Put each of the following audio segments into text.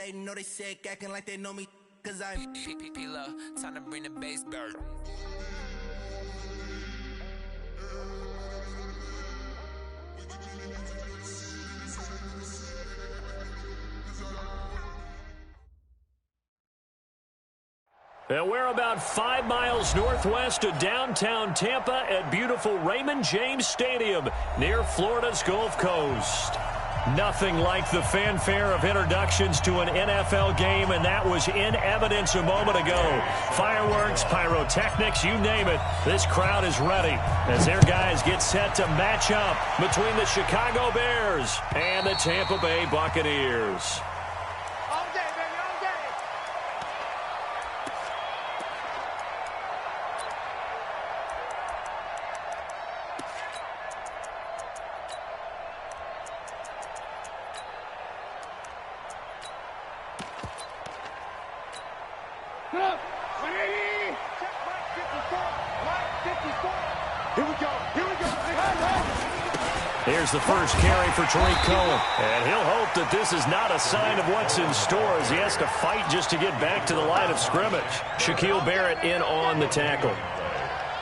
They know they sick, acting like they know me, cause I'm P-P-P-Love, time to bring the bass back. And we're about 5 miles northwest of downtown Tampa at beautiful Raymond James Stadium near Florida's Gulf Coast. Nothing like the fanfare of introductions to an NFL game, and that was in evidence a moment ago. Fireworks, pyrotechnics, you name it. This crowd is ready as their guys get set to match up between the Chicago Bears and the Tampa Bay Buccaneers. Here's the first carry for Tariq Cohen. And he'll hope that this is not a sign of what's in store as he has to fight just to get back to the line of scrimmage. Shaquille Barrett in on the tackle.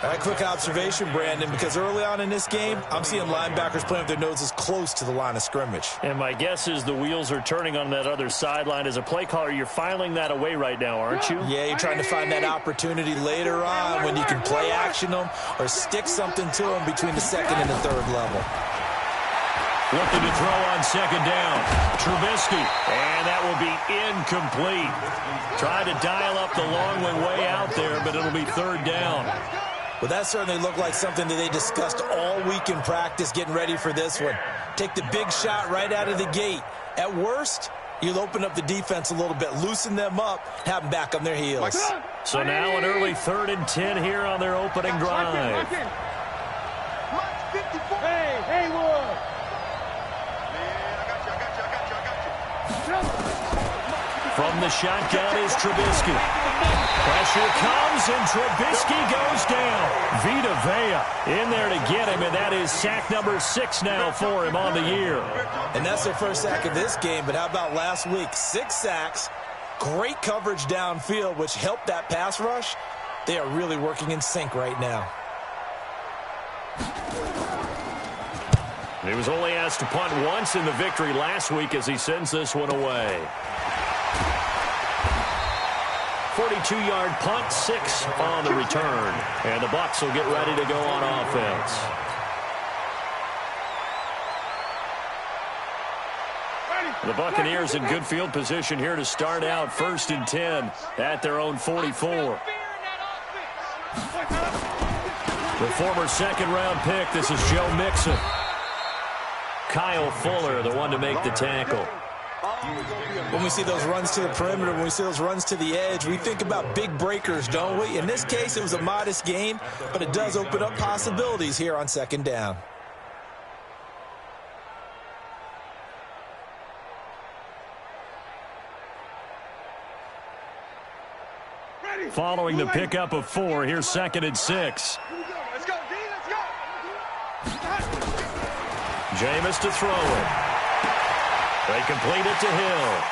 All right, quick observation, Brandon, because early on in this game, I'm seeing linebackers playing with their noses close to the line of scrimmage. And my guess is the wheels are turning on that other sideline. As a play caller, you're filing that away right now, aren't you? Yeah, you're trying to find that opportunity later on when you can play action them or stick something to them between the second and the third level. Looking to throw on second down. Trubisky, and that will be incomplete. Tried to dial up the long way out there, but it'll be third down. Well, that certainly looked like something that they discussed all week in practice getting ready for this one. Take the big shot right out of the gate. At worst, you'll open up the defense a little bit, loosen them up, have them back on their heels. So now an early 3rd and 10 here on their opening drive. Hey, Wood. From the shotgun is Trubisky. Pressure comes, and Trubisky goes down. Vita Vea in there to get him, and that is sack number 6 now for him on the year. And that's their first sack of this game, but how about last week? 6 sacks, great coverage downfield, which helped that pass rush. They are really working in sync right now. He was only asked to punt once in the victory last week as he sends this one away. 42-yard punt, 6 on the return. And the Bucs will get ready to go on offense. The Buccaneers in good field position here to start out 1st and 10 at their own 44. The former 2nd-round pick, this is Joe Mixon. Kyle Fuller, the one to make the tackle. When we see those runs to the perimeter, when we see those runs to the edge, we think about big breakers, don't we? In this case, it was a modest gain, but it does open up possibilities here on 2nd down. Following the pickup of 4, here's 2nd and 6. Let's go, D, let's go. Jameis to throw it. They complete it to Hill.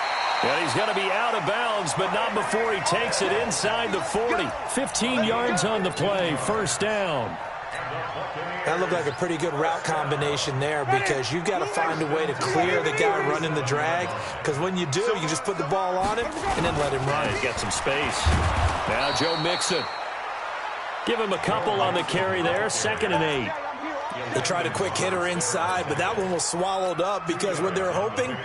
And he's going to be out of bounds, but not before he takes it inside the 40. 15 yards on the play, 1st down. That looked like a pretty good route combination there because you've got to find a way to clear the guy running the drag, because when you do, you just put the ball on him and then let him run. He's got some space. Now Joe Mixon. Give him a couple on the carry there, 2nd and 8. They tried a quick hitter inside, but that one was swallowed up because what they're hoping,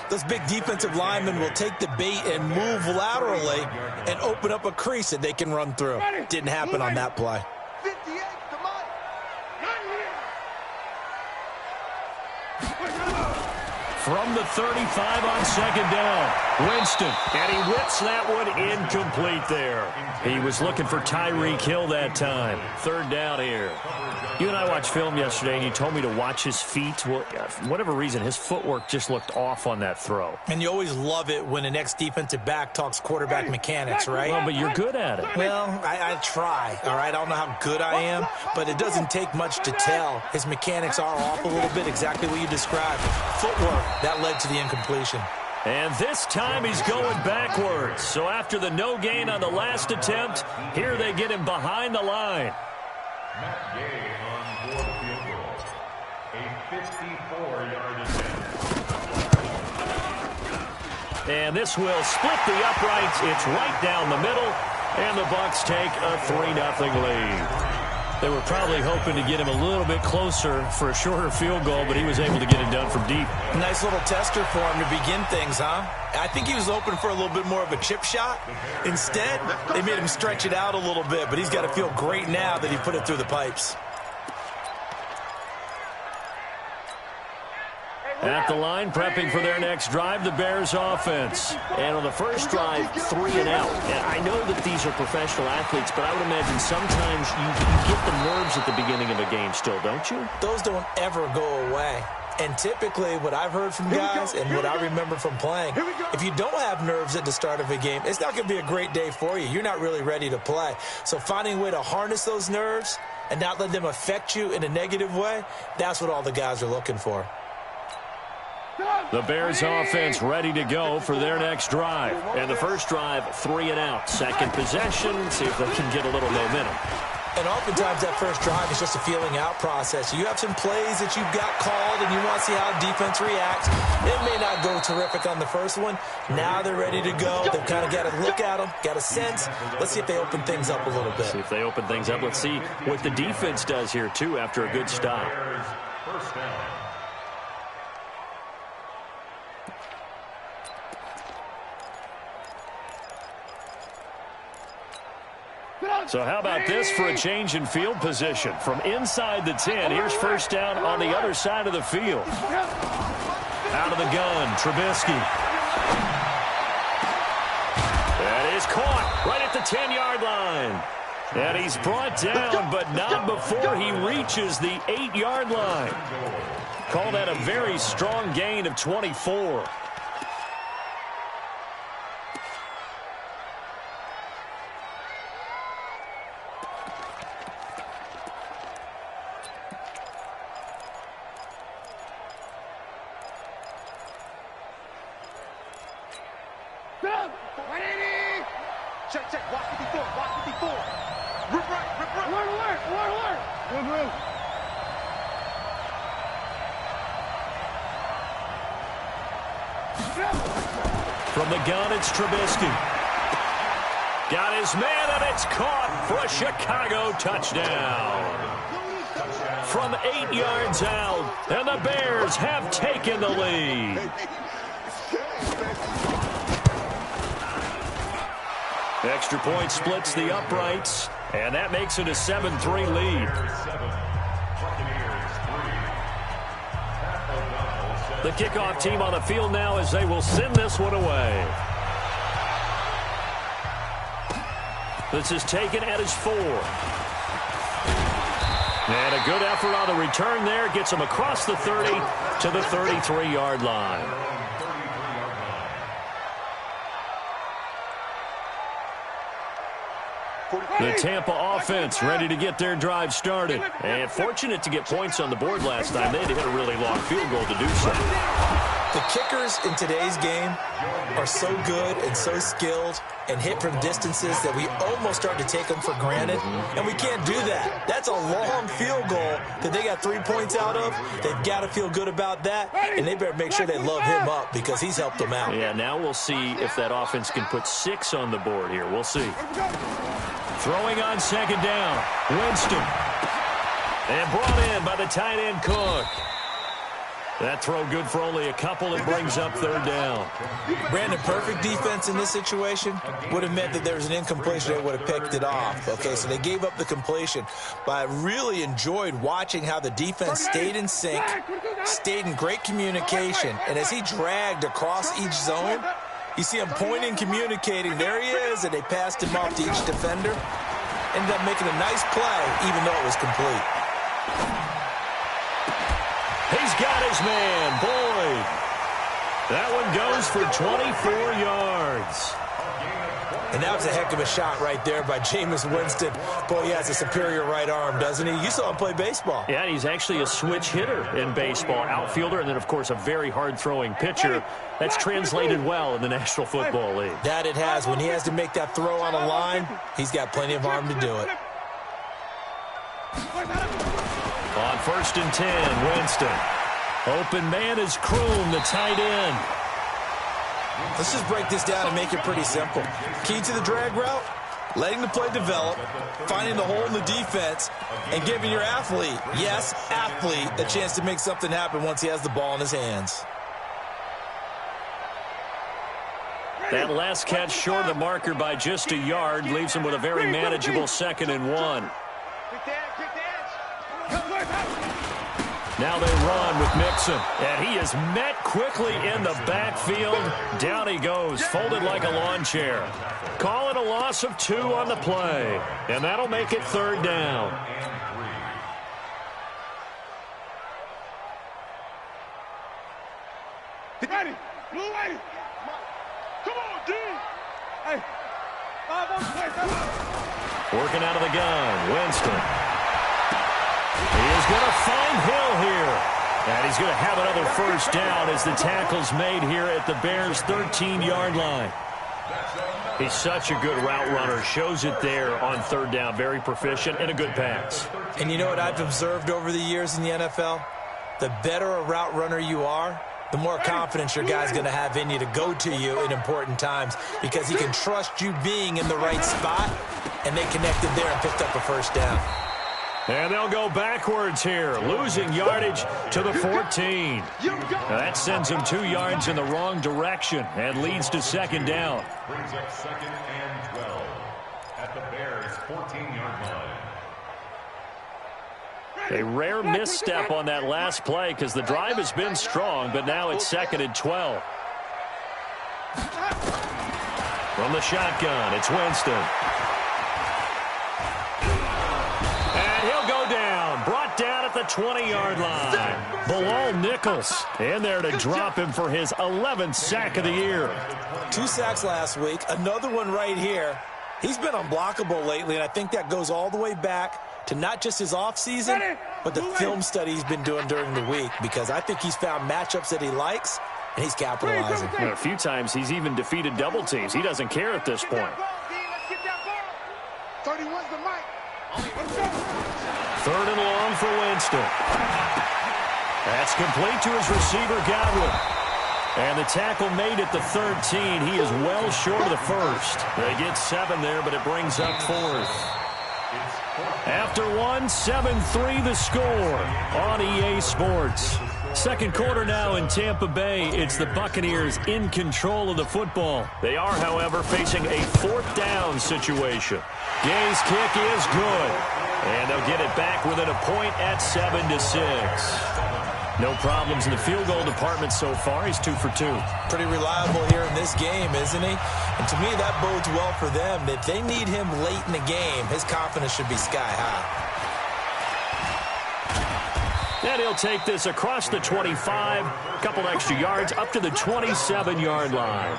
those big defensive linemen will take the bait and move laterally and open up a crease that they can run through. Didn't happen on that play. From the 35 on 2nd down, Winston, and he whips that one incomplete there. He was looking for Tyreek Hill that time. 3rd down here. You and I watched film yesterday, and you told me to watch his feet. Well, for whatever reason, his footwork just looked off on that throw. And you always love it when an ex-defensive back talks quarterback mechanics, right? Well, but you're good at it. Well, I try, all right? I don't know how good I am, but it doesn't take much to tell. His mechanics are off a little bit, exactly what you described. Footwork, that led to the incompletion. And this time he's going backwards. So after the no gain on the last attempt, here they get him behind the line. On board field goal. A 54-yard attempt. And this will split the uprights. It's right down the middle, and the Bucs take a 3-0 lead. They were probably hoping to get him a little bit closer for a shorter field goal, but he was able to get it done from deep. Nice little tester for him to begin things, huh? I think he was open for a little bit more of a chip shot. Instead, they made him stretch it out a little bit, but he's got to feel great now that he put it through the pipes. At the line, prepping for their next drive, the Bears offense. And on the first drive, 3 and out. And I know that these are professional athletes, but I would imagine sometimes you get the nerves at the beginning of a game still, don't you? Those don't ever go away. And typically, what I've heard from guys and what I remember from playing, if you don't have nerves at the start of a game, it's not going to be a great day for you. You're not really ready to play. So finding a way to harness those nerves and not let them affect you in a negative way, that's what all the guys are looking for. The Bears offense ready to go for their next drive. And the first drive, 3 and out. Second possession, see if they can get a little momentum. And oftentimes that first drive is just a feeling out process. You have some plays that you've got called and you want to see how defense reacts. It may not go terrific on the first one. Now they're ready to go. They've kind of got to look at them, got a sense. Let's see if they open things up a little bit. See if they open things up. Let's see what the defense does here, too, after a good stop. First down. So how about this for a change in field position? From inside the 10, here's first down on the other side of the field. Out of the gun, Trubisky. That is caught right at the 10-yard line. And he's brought down, but not before he reaches the 8-yard line. Call that a very strong gain of 24. Check. Watch 54. Rip right. Alert. Good. From the gun, it's Trubisky. Got his man, and it's caught for a Chicago touchdown. From 8 yards out, and the Bears have taken the lead. Extra point splits the uprights, and that makes it a 7-3 lead. The kickoff team on the field now as they will send this one away. This is taken at his 4. And a good effort on the return there. Gets him across the 30 to the 33-yard line. The Tampa offense ready to get their drive started. And fortunate to get points on the board last time. They had to hit a really long field goal to do so. The kickers in today's game are so good and so skilled and hit from distances that we almost start to take them for granted. And we can't do that. That's a long field goal that they got 3 points out of. They've got to feel good about that. And they better make sure they love him up because he's helped them out. Yeah, now we'll see if that offense can put 6 on the board here. We'll see. Throwing on second down, Winston. And brought in by the tight end Cook. That throw good for only a couple. It brings up third down. Brandon, perfect defense in this situation would have meant that there was an incompletion. They would have picked it off. Okay, so they gave up the completion. But I really enjoyed watching how the defense stayed in sync, stayed in great communication. And as he dragged across each zone, you see him pointing, communicating. There he is, and they passed him off to each defender. Ended up making a nice play, even though it was complete. He's got his man, Boyd. That one goes for 24 yards. And that was a heck of a shot right there by Jameis Winston. Boy, he has a superior right arm, doesn't he? You saw him play baseball. Yeah, he's actually a switch hitter in baseball. Outfielder, and then, of course, a very hard-throwing pitcher. That's translated well in the National Football League. That it has. When he has to make that throw on a line, he's got plenty of arm to do it. On 1st and 10, Winston. Open man is Kroom, the tight end. Let's just break this down and make it pretty simple. Key to the drag route, letting the play develop, finding the hole in the defense, and giving your athlete, yes, athlete, a chance to make something happen once he has the ball in his hands. That last catch short of the marker by just a yard leaves him with a very manageable 2nd and 1. Now they run with Mixon, and he is met quickly in the backfield. Down he goes, folded like a lawn chair. Call it a loss of 2 on the play, and that'll make it 3rd down. Ready, blue lady. Come on, D. Hey, 5 on play. Working out of the gun, Winston. He is going to find Hill here. And he's going to have another 1st down as the tackle's made here at the Bears' 13-yard line. He's such a good route runner. Shows it there on 3rd down. Very proficient and a good pass. And you know what I've observed over the years in the NFL? The better a route runner you are, the more confidence your guy's going to have in you to go to you in important times because he can trust you being in the right spot, and they connected there and picked up a 1st down. And they'll go backwards here, losing yardage to the 14. Now that sends them 2 yards in the wrong direction and leads to 2nd down. Brings up 2nd and 12 at the Bears' 14-yard line. A rare misstep on that last play because the drive has been strong, but now it's 2nd and 12. From the shotgun, it's Winston. Down at the 20-yard line. Bilal Nichols in there to drop him for his 11th sack of the year. 2 sacks last week, another one right here. He's been unblockable lately, and I think that goes all the way back to not just his offseason, but the film study he's been doing during the week, because I think he's found matchups that he likes, and he's capitalizing. And a few times he's even defeated double teams. He doesn't care at this point. 31's the mic. 3rd and long for Winston. That's complete to his receiver, Godwin. And the tackle made at the 13. He is well short of the 1st. They get 7 there, but it brings up 4th. After 1, 7-3 the score on EA Sports. 2nd quarter now in Tampa Bay. It's the Buccaneers in control of the football. They are, however, facing a 4th down situation. Gay's kick is good. And they'll get it back within a point at 7-6. No problems in the field goal department so far. He's 2 for 2. Pretty reliable here in this game, isn't he? And to me, that bodes well for them. If they need him late in the game, his confidence should be sky high. And he'll take this across the 25, a couple extra yards, up to the 27-yard line.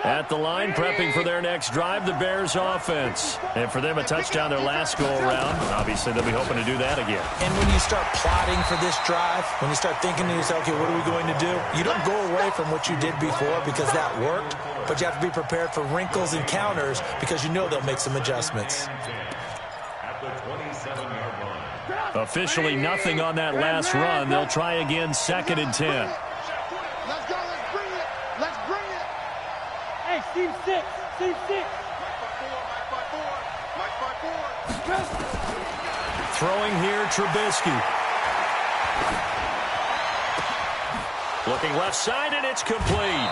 At the line, prepping for their next drive, the Bears offense. And for them, a touchdown their last go-around. Obviously, they'll be hoping to do that again. And when you start plotting for this drive, when you start thinking to yourself, okay, what are we going to do? You don't go away from what you did before because that worked, but you have to be prepared for wrinkles and counters because you know they'll make some adjustments. At the 27-yard line. Officially nothing on that last run. They'll try again, 2nd and 10. Let's go, let's bring it. Let's bring it. Hey, Steve 6. Steve 6. Throwing here, Trubisky. Looking left side, and it's complete.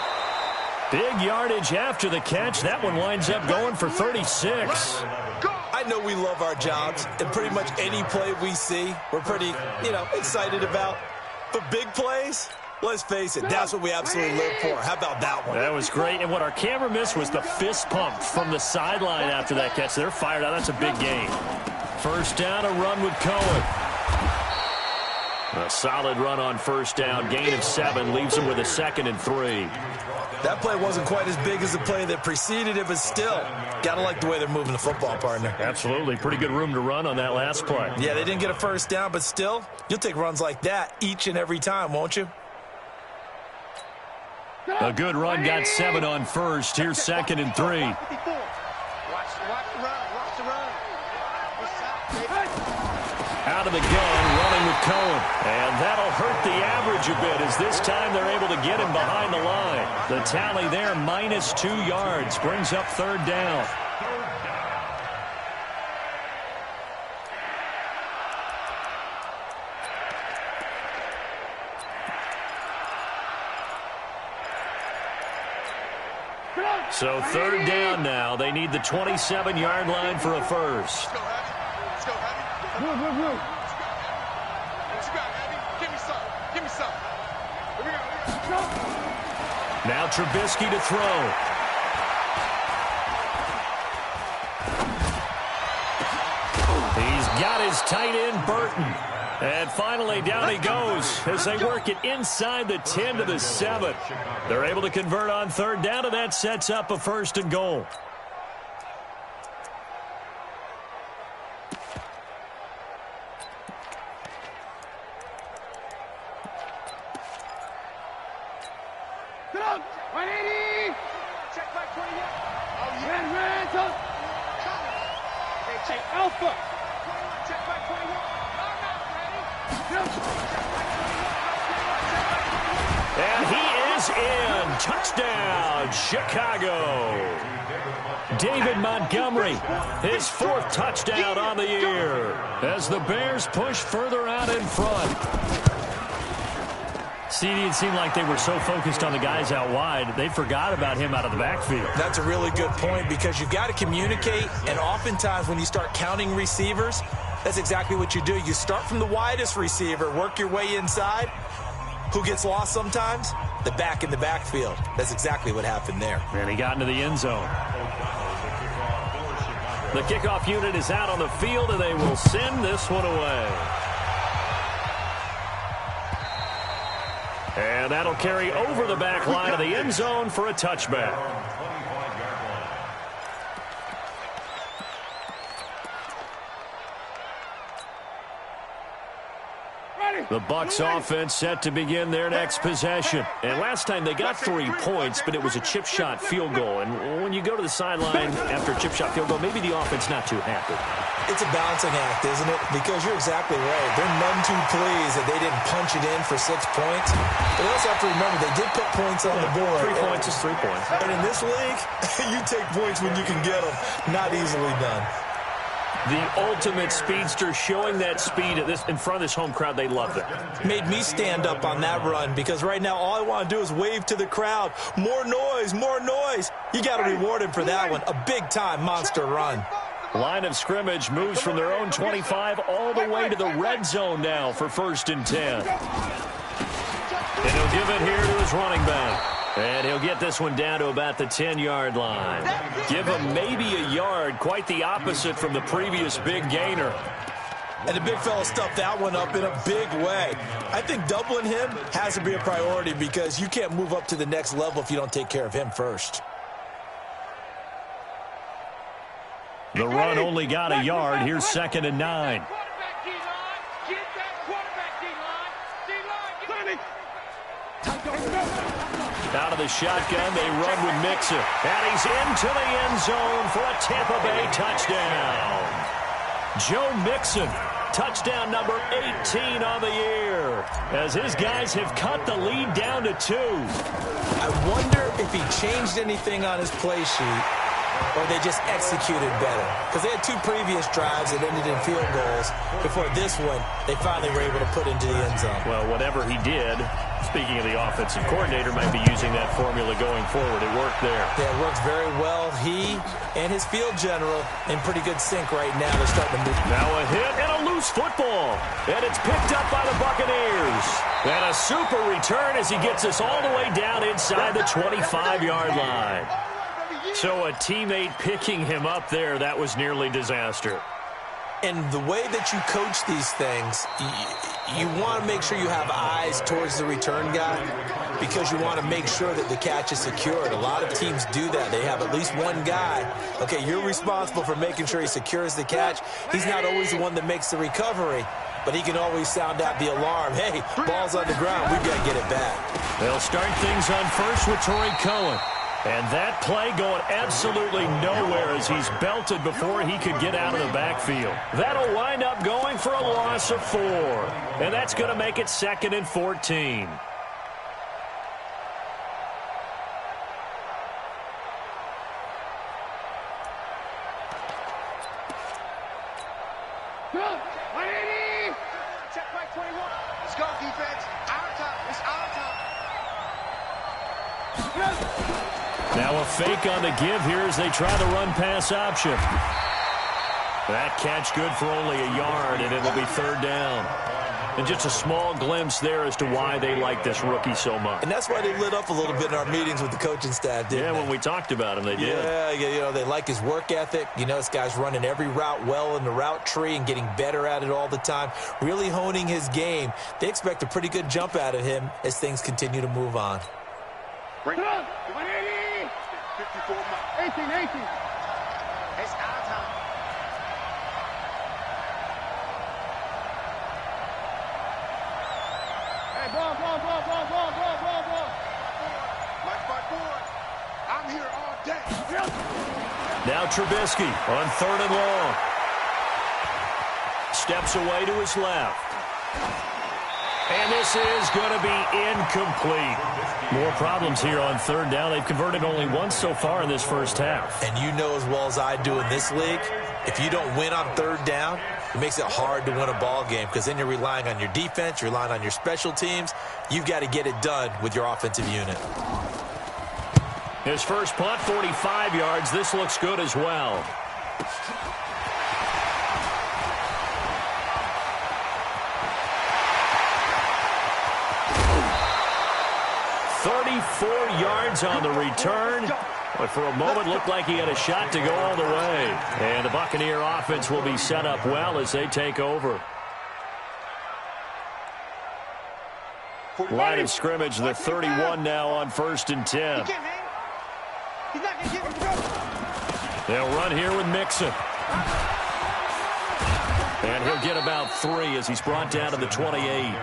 Big yardage after the catch. That one winds up going for 36. I know we love our jobs, and pretty much any play we see, we're pretty, excited about. But big plays, let's face it, that's what we absolutely live for. How about that one? That was great, and what our camera missed was the fist pump from the sideline after that catch. They're fired out. That's a big gain. First down, a run with Cohen. A solid run on first down. Gain of 7 leaves him with a 2nd and 3. That play wasn't quite as big as the play that preceded it, but still, got to like the way they're moving the football, partner. Absolutely. Pretty good room to run on that last play. Yeah, they didn't get a first down, but still, you'll take runs like that each and every time, won't you? A good run, got 7 on first. Here's 2nd and 3. Watch the run. Out of the gun, running with Cohen. And that'll hurt the average a bit as this time they're able to get him behind the line. The tally there, -2 yards, brings up 3rd down. So 3rd down now. They need the 27-yard line for a first. Let's go, Abby. Move. What you got, Abby? Give me some. Here we go. Now Trubisky to throw. He's got his tight end, Burton. And finally, down he goes as they work it inside the 10 to the 7. They're able to convert on 3rd down, and that sets up a 1st and goal. Get up! 180! Check back 20. Ran, Check Alpha! Check back 21. And he is in. Touchdown, Chicago. David Montgomery, his 4th touchdown on the year as the Bears push further out in front. CD, it seemed like they were so focused on the guys out wide, they forgot about him out of the backfield. That's a really good point because you've got to communicate, and oftentimes when you start counting receivers, that's exactly what you do. You start from the widest receiver, work your way inside. Who gets lost sometimes? The back in the backfield. That's exactly what happened there. And he got into the end zone. The kickoff unit is out on the field, and they will send this one away. And that'll carry over the back line of the end zone for a touchback. The Bucs offense set to begin their next possession. And last time they got 3 points, but it was a chip shot field goal. And when you go to the sideline after a chip shot field goal, maybe the offense not too happy. It's a balancing act, isn't it? Because you're exactly right. They're none too pleased that they didn't punch it in for 6 points. But they also have to remember they did put points on the board. 3 points is 3 points. And in this league, you take points when you can get them. Not easily done. The ultimate speedster showing that speed in front of this home crowd. They loved it. Made me stand up on that run because right now all I want to do is wave to the crowd. More noise, more noise. You got to reward him for that one. A big-time monster run. Line of scrimmage moves from their own 25 all the way to the red zone now for 1st and 10. And he'll give it here to his running back. And he'll get this one down to about the 10-yard line. Give him maybe a yard, quite the opposite from the previous big gainer. And the big fella stuffed that one up in a big way. I think doubling him has to be a priority because you can't move up to the next level if you don't take care of him first. The run only got a yard. Here's 2nd and 9. Out of the shotgun, they run with Mixon. And he's into the end zone for a Tampa Bay touchdown. Joe Mixon, touchdown number 18 on the year, as his guys have cut the lead down to 2. I wonder if he changed anything on his play sheet or they just executed better? Because they had 2 previous drives that ended in field goals. Before this one, they finally were able to put into the end zone. Well, whatever he did, speaking of the offensive coordinator, might be using that formula going forward. It worked there. Yeah, it works very well. He and his field general in pretty good sync right now. They're starting to move. Now a hit and a loose football. And it's picked up by the Buccaneers. And a super return as he gets us all the way down inside the 25-yard line. So a teammate picking him up there, that was nearly disaster. And the way that you coach these things, you want to make sure you have eyes towards the return guy because you want to make sure that the catch is secured. A lot of teams do that. They have at least one guy. Okay, you're responsible for making sure he secures the catch. He's not always the one that makes the recovery, but he can always sound out the alarm. Hey, ball's on the ground. We've got to get it back. They'll start things on first with Torrey Cohen. And that play going absolutely nowhere as he's belted before he could get out of the backfield. That'll wind up going for a loss of 4. And that's going to make it 2nd and 14. Check right 21. Let's go, defense. Our time. It's our time. Now a fake on the give here as they try the run-pass option. That catch good for only a yard, and it'll be 3rd down. And just a small glimpse there as to why they like this rookie so much. And that's why they lit up a little bit in our meetings with the coaching staff, didn't they? When we talked about him, they did. Yeah, you know, they like his work ethic. You know, this guy's running every route well in the route tree and getting better at it all the time, really honing his game. They expect a pretty good jump out of him as things continue to move on. Bring it up. 54 miles. 18. It's our time. Hey, ball. Like my boy, I'm here all day. Now Trubisky on 3rd and long. Steps away to his left. And this is going to be incomplete. More problems here on 3rd down. They've converted only once so far in this first half. And you know as well as I do in this league, if you don't win on 3rd down, it makes it hard to win a ball game because then you're relying on your defense, you're relying on your special teams. You've got to get it done with your offensive unit. His first punt, 45 yards. This looks good as well. 34 yards on the return. But for a moment, looked like he had a shot to go all the way. And the Buccaneer offense will be set up well as they take over. Line of scrimmage, the 31 now on 1st and 10. They'll run here with Mixon. And he'll get about 3 as he's brought down to the 28.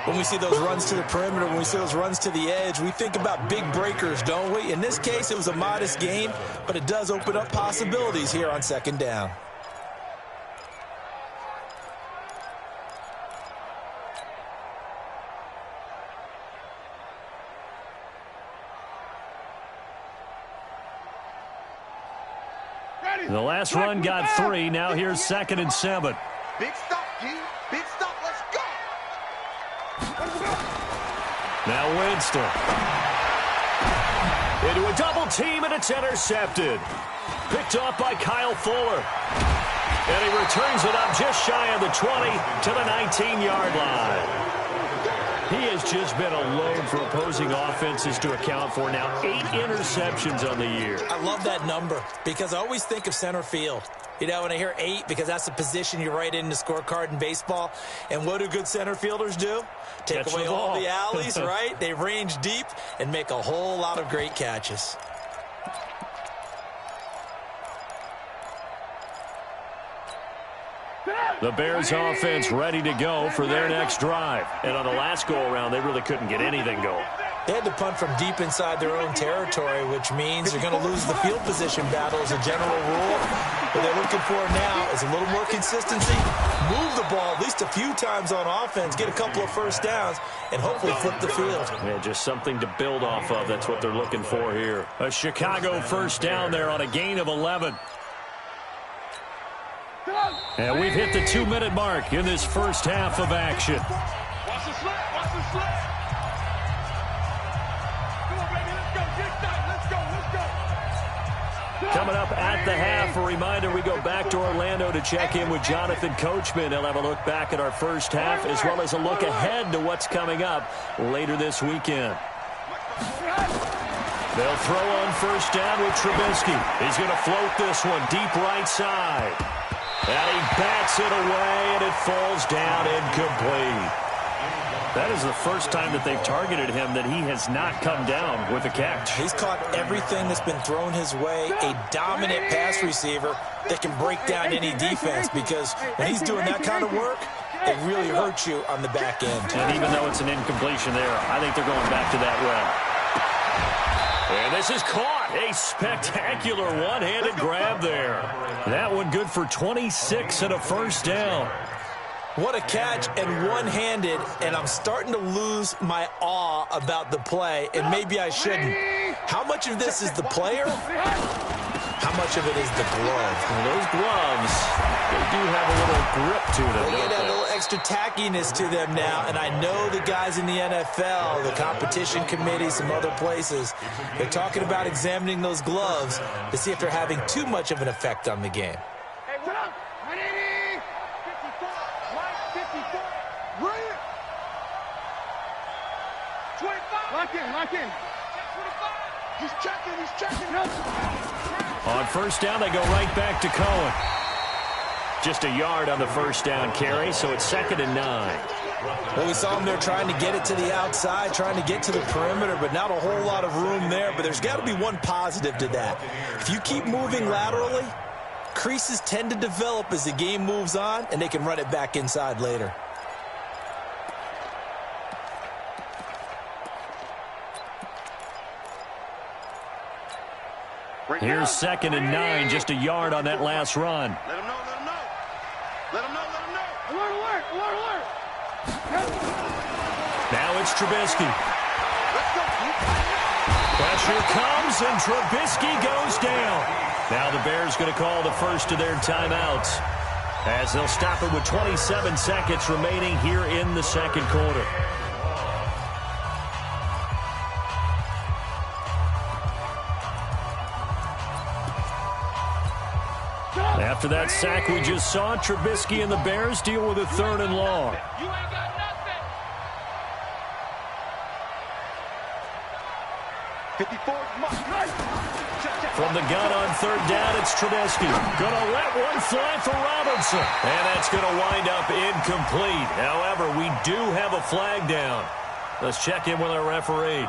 When we see those runs to the perimeter, when we see those runs to the edge, we think about big breakers, don't we? In this case, it was a modest gain, but it does open up possibilities here on 2nd down. The last run got 3. Now here's 2nd and 7. Big stop, G. Big stop. Let's go. Now Winston. Into a double team, and it's intercepted. Picked off by Kyle Fuller. And he returns it up just shy of the 20 to the 19-yard line. He has just been a load for opposing offenses to account for. Now 8 interceptions on the year. I love that number because I always think of center field. You know, when I hear 8, because that's the position you write in the scorecard in baseball. And what do good center fielders do? Take Catch away the all ball. the alleys, right? They range deep and make a whole lot of great catches. The Bears offense ready to go for their next drive. And on the last go-around, they really couldn't get anything going. They had to punt from deep inside their own territory, which means you're going to lose the field position battle as a general rule. What they're looking for now is a little more consistency, move the ball at least a few times on offense, get a couple of first downs, and hopefully flip the field. Yeah, just something to build off of. That's what they're looking for here. A Chicago first down there on a gain of 11. And we've hit the 2-minute mark in this first half of action. Watch the slip. Watch the slip. Come on, baby. Let's go. Get tight. Let's go. Let's go. Coming up at the half, a reminder, we go back to Orlando to check in with Jonathan Coachman. He'll have a look back at our first half as well as a look ahead to what's coming up later this weekend. They'll throw on first down with Trubisky. He's going to float this one deep right side. And he bats it away, and it falls down incomplete. That is the first time that they've targeted him that he has not come down with a catch. He's caught everything that's been thrown his way, a dominant pass receiver that can break down any defense, because when he's doing that kind of work, it really hurts you on the back end. And even though it's an incompletion there, I think they're going back to that well. And this is caught. A spectacular one-handed grab there. That one good for 26 and a first down. What a catch, and one-handed, and I'm starting to lose my awe about the play, and maybe I shouldn't. How much of this is the player? How much of it is the glove? Well, those gloves, they do have a little grip to them, They don't get a they? little extra tackiness to them now, and I know the guys in the NFL, the competition committee, some other places, they're talking about examining those gloves to see if they're having too much of an effect on the game. Hey, what up? 180. 54. Mike, 54. Bring it. 25. Lock in. Lock in. 25. He's checking. He's checking. No. On first down, they go right back to Cohen. Just a yard on the first down carry, so it's 2nd and 9. Well, we saw him there trying to get it to the outside, trying to get to the perimeter, but not a whole lot of room there. But there's got to be one positive to that. If you keep moving laterally, creases tend to develop as the game moves on, and they can run it back inside later. Here's 2nd and 9, just a yard on that last run. Let him know. Let him know. Let him know. Let him know. Alert, alert, alert, alert. Now it's Trubisky. Let's go. Pressure comes, and Trubisky goes down. Now the Bears going to call the first of their timeouts, as they'll stop it with 27 seconds remaining here in the second quarter. After that sack we just saw, Trubisky and the Bears deal with a 3rd and long. You ain't got nothing. 54. From the gun on 3rd down, it's Trubisky. Gonna let one fly for Robinson. And that's gonna wind up incomplete. However, we do have a flag down. Let's check in with our referee.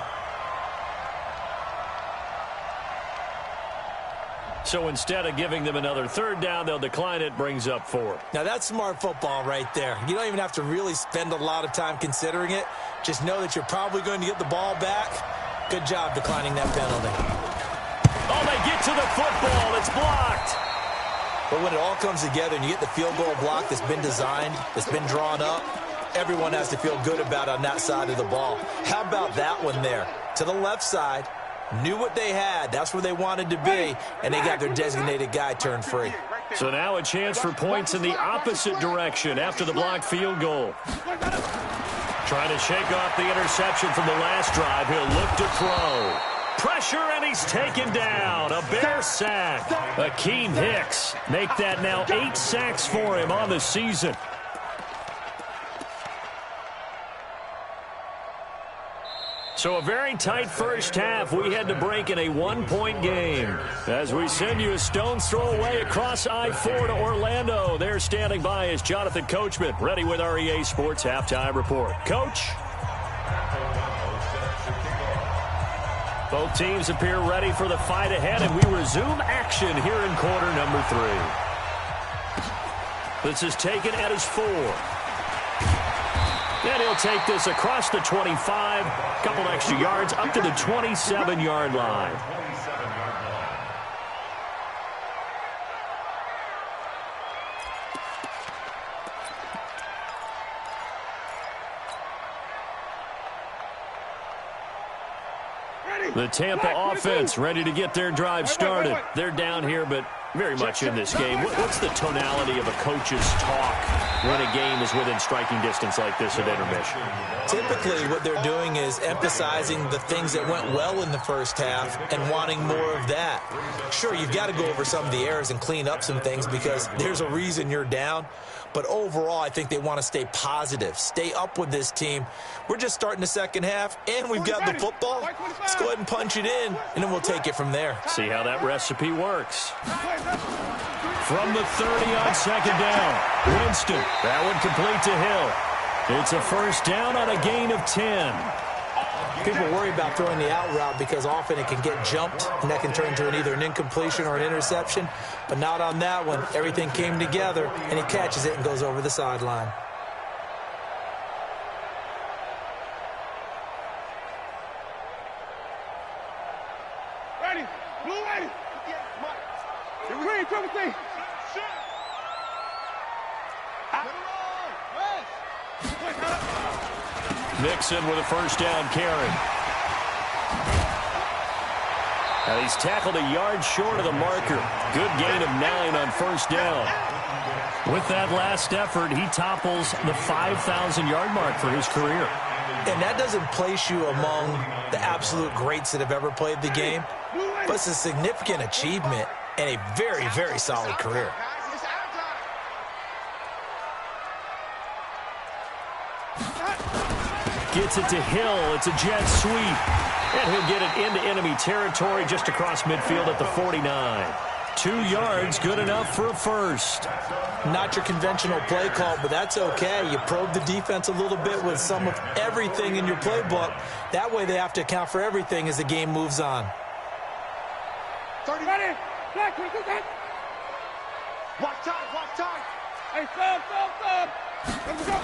So instead of giving them another 3rd down, they'll decline it, brings up 4. Now, that's smart football right there. You don't even have to really spend a lot of time considering it. Just know that you're probably going to get the ball back. Good job declining that penalty. Oh, they get to the football. It's blocked. But when it all comes together and you get the field goal block that's been designed, that's been drawn up, everyone has to feel good about it on that side of the ball. How about that one there? To the left side. Knew what they had. That's where they wanted to be, and they got their designated guy turned free. So now a chance for points in the opposite direction after the blocked field goal. Trying to shake off the interception from the last drive. He'll look to throw. Pressure, and he's taken down. A Bear sack. Akeem Hicks make that now 8 sacks for him on the season. So a very tight first half. We had to break in a 1-point game. As we send you a stone's throw away across I-4 to Orlando. There standing by is Jonathan Coachman, ready with our EA Sports Halftime Report. Coach? Both teams appear ready for the fight ahead, and we resume action here in quarter number 3. This is taken at his 4. And he'll take this across the 25, couple extra yards up to the 27-yard line. The Tampa offense ready to get their drive started. They're down here, but very much in this game. What's the tonality of a coach's talk when a game is within striking distance like this at intermission? Typically, what they're doing is emphasizing the things that went well in the first half and wanting more of that. Sure, you've got to go over some of the errors and clean up some things because there's a reason you're down. But overall, I think they want to stay positive, stay up with this team. We're just starting the second half, and we've got the football. Let's go ahead and punch it in, and then we'll take it from there. See how that recipe works. From the 30 on second down, Winston. That one complete to Hill. It's a first down on a gain of 10. People worry about throwing the out route because often it can get jumped, and that can turn into either an incompletion or an interception. But not on that one. Everything came together, and he catches it and goes over the sideline. Ready. Blue ready. Green, trouble thing. Mixon with a first down carry. Now he's tackled a yard short of the marker. Good gain of 9 on first down. With that last effort, he topples the 5,000-yard mark for his career. And that doesn't place you among the absolute greats that have ever played the game, but it's a significant achievement and a very, very solid career. Gets it to Hill. It's a jet sweep. And he'll get it into enemy territory just across midfield at the 49. 2 yards, good enough for a first. Not your conventional play call, but that's okay. You probe the defense a little bit with some of everything in your playbook. That way they have to account for everything as the game moves on. 30 ready. Watch time. Hey, stop. Let's go.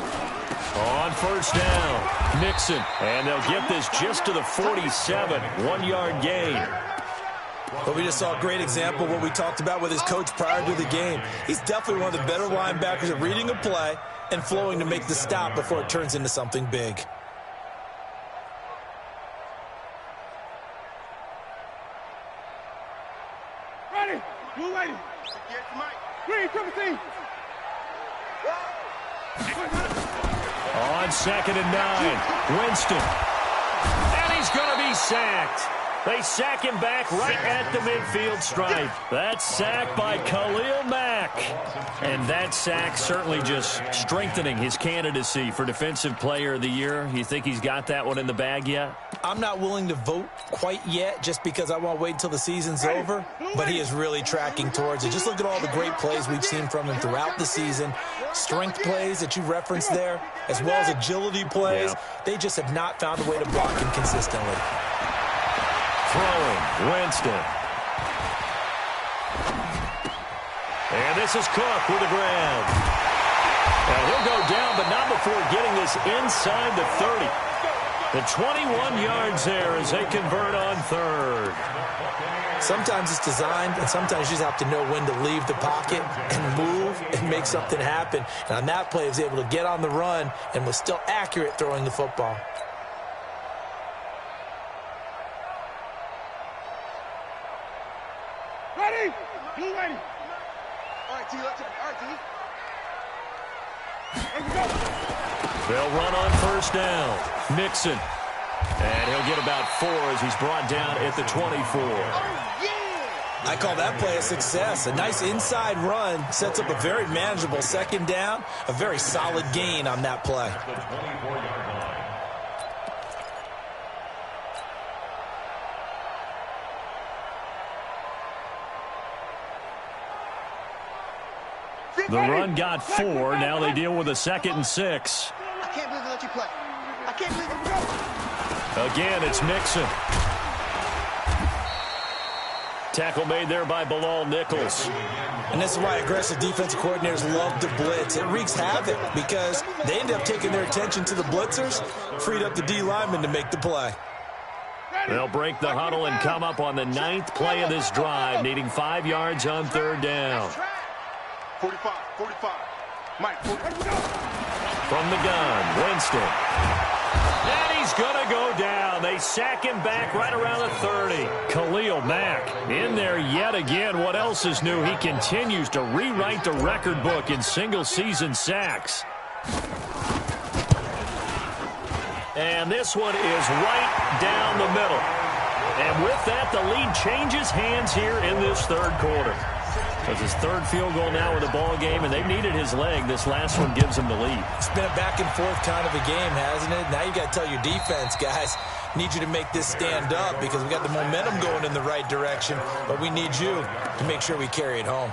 On first down, Mixon. And they'll get this just to the 47. 1-yard gain. But we just saw a great example of what we talked about with his coach prior to the game. He's definitely one of the better linebackers at reading a play and flowing to make the stop before it turns into something big. Ready. Blue ready. Green, trouble thing. On second and 9, Winston. And he's going to be sacked. They sack him back right at the midfield stripe. That sack by Khalil Mack. And that sack certainly just strengthening his candidacy for Defensive Player of the Year. You think he's got that one in the bag yet? I'm not willing to vote quite yet just because I want to wait until the season's over, but he is really tracking towards it. Just look at all the great plays we've seen from him throughout the season. Strength plays that you referenced there, as well as agility plays. Yeah. They just have not found a way to block him consistently. Throwing, Winston. And this is Cook with the grab. And he'll go down, but not before getting this inside the 30. The 21 yards there as they convert on third. Sometimes it's designed, and sometimes you just have to know when to leave the pocket and move and make something happen. And on that play, he was able to get on the run and was still accurate throwing the football. Ready. Blue ready. All right, T. Let's go. All right, T. Let's go. They'll run on first down. Mixon. And he'll get about 4 as he's brought down at the 24. I call that play a success. A nice inside run sets up a very manageable second down. A very solid gain on that play. The run got 4. Now they deal with a 2nd and 6. I can't believe they let you play. I can't believe it. Again, it's Mixon. Tackle made there by Bilal Nichols. And this is why aggressive defensive coordinators love to blitz. It wreaks havoc because they end up taking their attention to the blitzers, freed up the D lineman to make the play. They'll break the huddle and come up on the 9th play of this drive, needing 5 yards on third down. 45. Mike, 45. From the gun, Winston. And he's going to go down. They sack him back right around the 30. Khalil Mack in there yet again. What else is new? He continues to rewrite the record book in single-season sacks. And this one is right down the middle. And with that, the lead changes hands here in this third quarter. It's his third field goal now with the ball game, and they've needed his leg. This last one gives him the lead. It's been a back-and-forth kind of a game, hasn't it? Now you got to tell your defense, guys, need you to make this stand up because we got the momentum going in the right direction, but we need you to make sure we carry it home.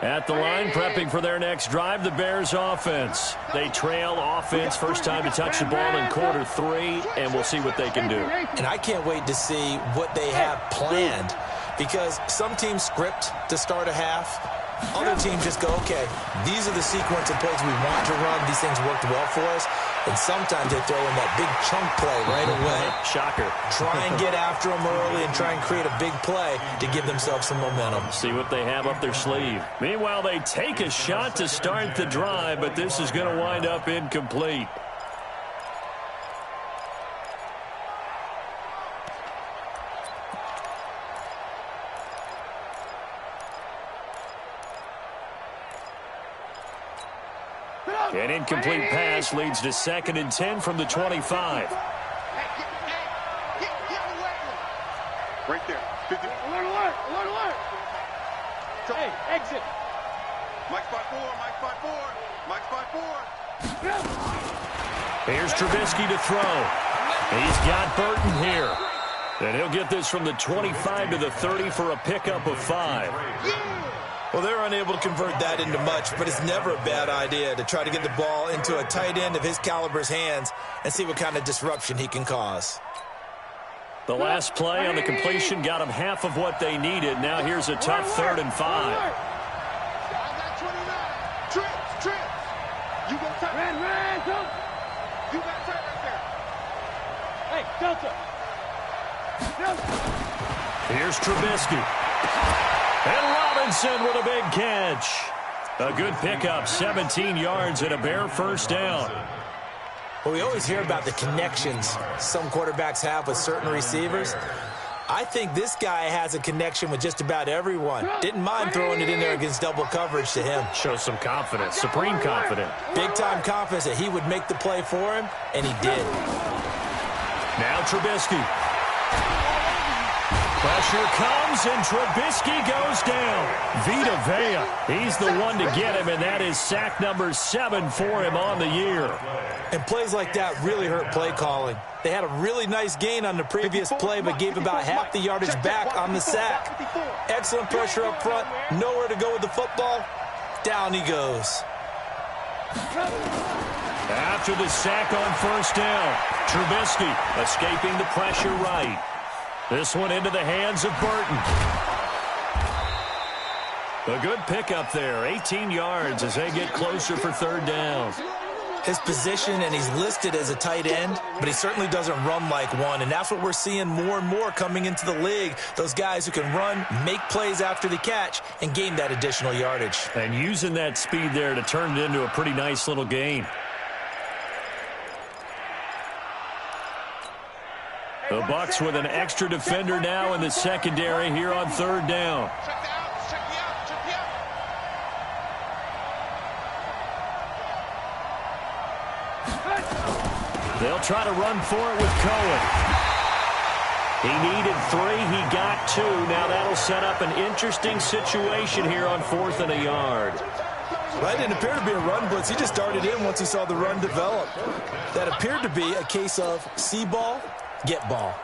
At the line, prepping for their next drive, the Bears offense. They trail offense, first time to touch the ball in quarter 3, and we'll see what they can do. And I can't wait to see what they have planned, because some teams script to start a half. Other teams just go, okay, these are the sequence of plays we want to run. These things worked well for us. And sometimes they throw in that big chunk play right away. Shocker. Try and get after them early and try and create a big play to give themselves some momentum. See what they have up their sleeve. Meanwhile, they take a shot to start the drive, but this is going to wind up incomplete. An incomplete pass leads to 2nd and 10 from the 25. Right there. 50. Alert. Hey, exit. Mike 5-4, Mike 5-4, Mike 5-4. Here's Trubisky to throw. He's got Burton here. And he'll get this from the 25 to the 30 for a pickup of 5. Well, they're unable to convert that into much, but it's never a bad idea to try to get the ball into a tight end of his caliber's hands and see what kind of disruption he can cause. The last play on the completion got them half of what they needed. Now here's a tough 3rd and 5. I got 29. Trips. You got tight. You got tight right there. Hey, Delta. Here's Trubisky. And Robinson with a big catch. A good pickup, 17 yards and a Bear first down. Well, we always hear about the connections some quarterbacks have with certain receivers. I think this guy has a connection with just about everyone. Didn't mind throwing it in there against double coverage to him. Shows some confidence, supreme confidence. Big-time confidence that he would make the play for him, and he did. Now Trubisky. Pressure comes, and Trubisky goes down. Vita Vea, he's the one to get him, and that is sack number 7 for him on the year. And plays like that really hurt play calling. They had a really nice gain on the previous play, but gave about half the yardage back on the sack. Excellent pressure up front, nowhere to go with the football. Down he goes. After the sack on first down, Trubisky escaping the pressure right. This one into the hands of Burton. A good pickup there, 18 yards as they get closer for 3rd down. His position, and he's listed as a tight end, but he certainly doesn't run like one, and that's what we're seeing more and more coming into the league. Those guys who can run, make plays after the catch, and gain that additional yardage. And using that speed there to turn it into a pretty nice little gain. The Bucs with an extra defender now in the secondary here on 3rd down. They'll try to run for it with Cohen. He needed 3. He got 2. Now that'll set up an interesting situation here on 4th and a yard. Well, that didn't appear to be a run blitz. He just darted in once he saw the run develop. That appeared to be a case of see ball, get ball.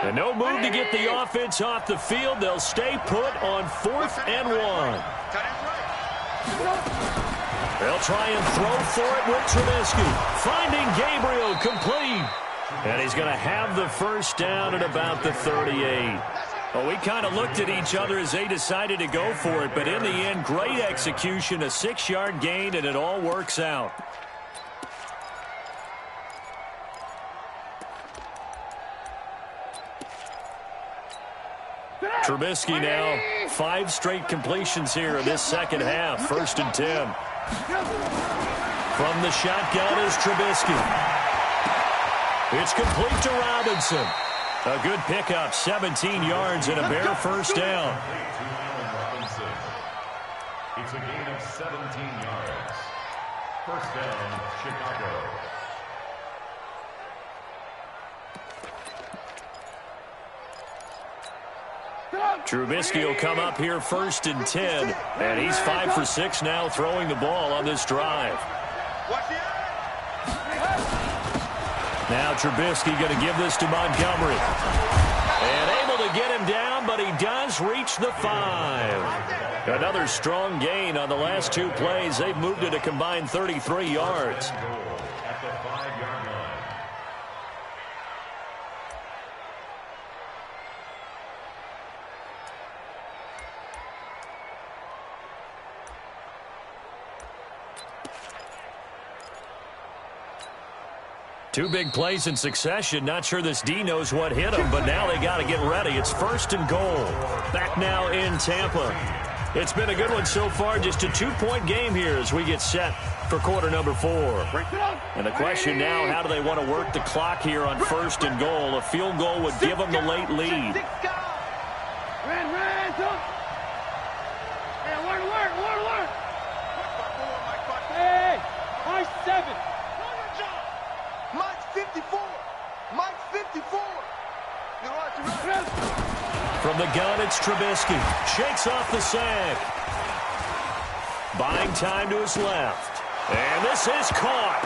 And no move to get the offense off the field. They'll stay put on 4th and 1. They'll try and throw for it with Trubisky. Finding Gabriel complete. And he's going to have the first down at about the 38. Well, we kind of looked at each other as they decided to go for it. But in the end, great execution, a 6-yard gain, and it all works out. Trubisky now 5 straight completions here in this second half. 1st and 10. From the shotgun is Trubisky. It's complete to Robinson. A good pickup, 17 yards and a Bear first down. It's a gain of 17 yards. First down, Chicago. Trubisky will come up here 1st and 10, and he's 5 for 6 now throwing the ball on this drive. Now Trubisky going to give this to Montgomery. And able to get him down, but he does reach the 5. Another strong gain on the last 2 plays. They've moved it a combined 33 yards. At the 5-yard line. Two big plays in succession. Not sure this D knows what hit him, but now they got to get ready. It's 1st and goal. Back now in Tampa. It's been a good one so far. Just a 2-point game here as we get set for quarter number 4. And the question now, how do they want to work the clock here on 1st and goal? A field goal would give them the late lead. Hey, March 7. Mike's 54. Mike's 54. From the gun, it's Trubisky. Shakes off the sack. Buying time to his left. And this is caught.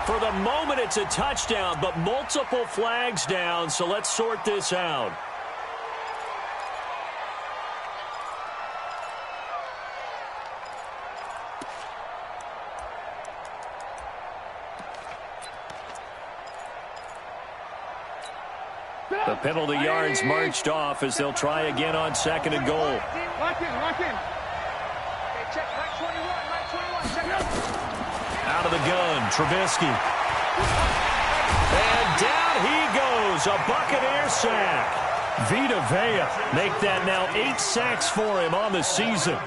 For the moment, it's a touchdown, but multiple flags down, so let's sort this out. The penalty yards marched off as they'll try again on 2nd and goal. Lock in. Okay, check. Mike 21. Check out. Out of the gun, Trubisky. And down he goes, a Buccaneer sack. Vita Vea make that now 8 sacks for him on the season.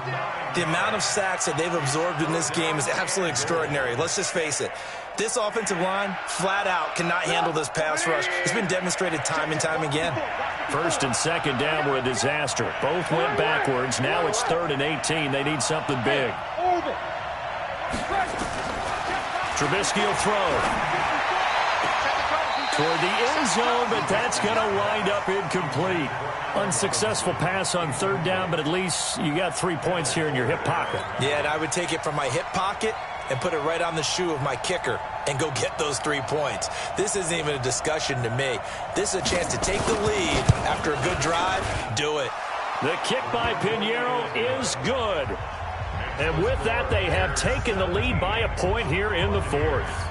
The amount of sacks that they've absorbed in this game is absolutely extraordinary. Let's just face it. This offensive line, flat out, cannot handle this pass rush. It's been demonstrated time and time again. 1st and 2nd down were a disaster. Both went backwards. Now it's 3rd and 18. They need something big. Trubisky will throw. Toward the end zone, but that's going to wind up incomplete. Unsuccessful pass on 3rd down, but at least you got 3 points here in your hip pocket. Yeah, and I would take it from my hip pocket and put it right on the shoe of my kicker and go get those 3 points. This isn't even a discussion to me. This is a chance to take the lead after a good drive. Do it. The kick by Pinheiro is good. And with that, they have taken the lead by a point here in the 4th.